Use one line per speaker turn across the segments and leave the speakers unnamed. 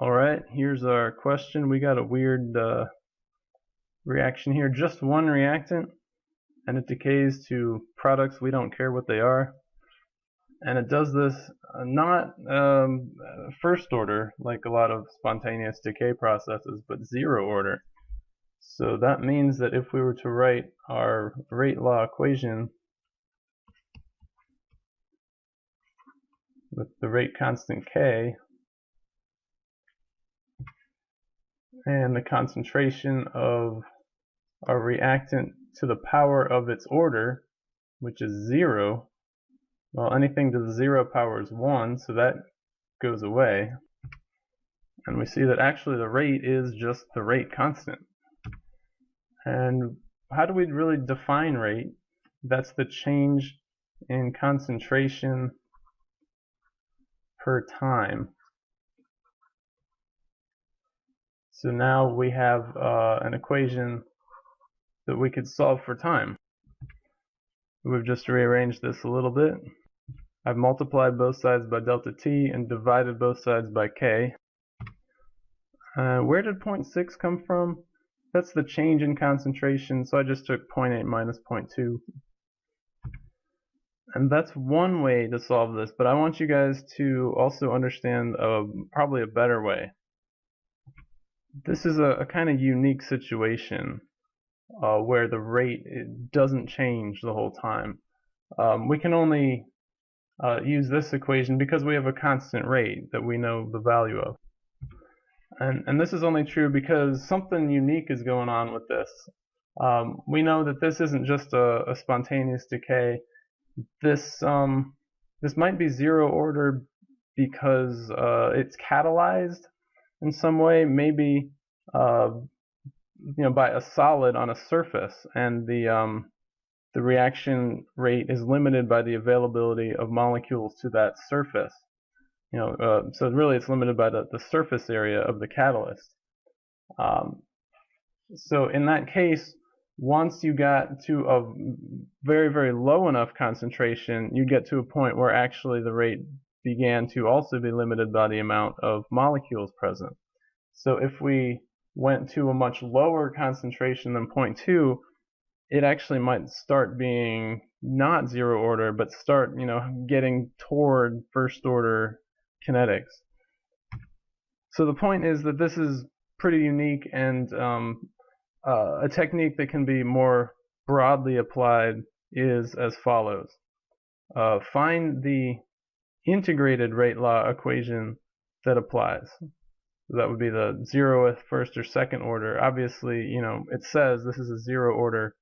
Alright, here's our question. We got a weird reaction here. Just one reactant, and it decays to products. We don't care what they are. And it does this not first order, like a lot of spontaneous decay processes, but zero order. So that means that if we were to write our rate law equation with the rate constant K, and the concentration of our reactant to the power of its order, which is 0, well, anything to the 0 power is 1, so that goes away. And we see that actually the rate is just the rate constant. And how do we really define rate? That's the change in concentration per time. So now we have an equation that we could solve for time. We've just rearranged this a little bit. I've multiplied both sides by delta t and divided both sides by k. Where did 0.6 come from? That's the change in concentration, so I just took 0.8 minus 0.2. And that's one way to solve this, but I want you guys to also understand probably a better way. This is a kind of unique situation where the rate doesn't change the whole time. We can only use this equation because we have a constant rate that we know the value of. And this is only true because something unique is going on with this. We know that this isn't just a spontaneous decay. This might be zero order because it's catalyzed in some way, maybe by a solid on a surface, and the reaction rate is limited by the availability of molecules to that surface. So really it's limited by the surface area of the catalyst. So in that case, once you got to a very, very low enough concentration, you get to a point where actually the rate began to also be limited by the amount of molecules present. So if we went to a much lower concentration than 0.2, it actually might start being not zero order, but start, getting toward first order kinetics. So the point is that this is pretty unique, and a technique that can be more broadly applied is as follows. Find the integrated rate law equation that applies. That would be the 0th, first, or second order. Obviously, it says this is a zero order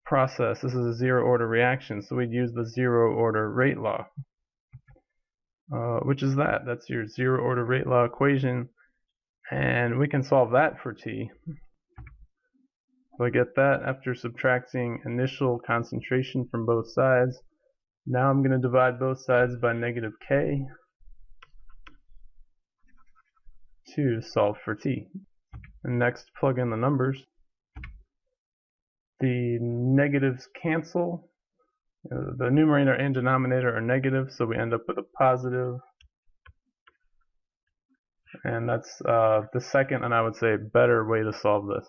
process. This is a zero order reaction, so we'd use the zero order rate law. Which is that. That's your zero order rate law equation, and we can solve that for t. So I get that after subtracting initial concentration from both sides. Now I'm going to divide both sides by negative k to solve for t. And next, plug in the numbers. The negatives cancel. The numerator and denominator are negative, so we end up with a positive. And that's the second, and I would say better way to solve this.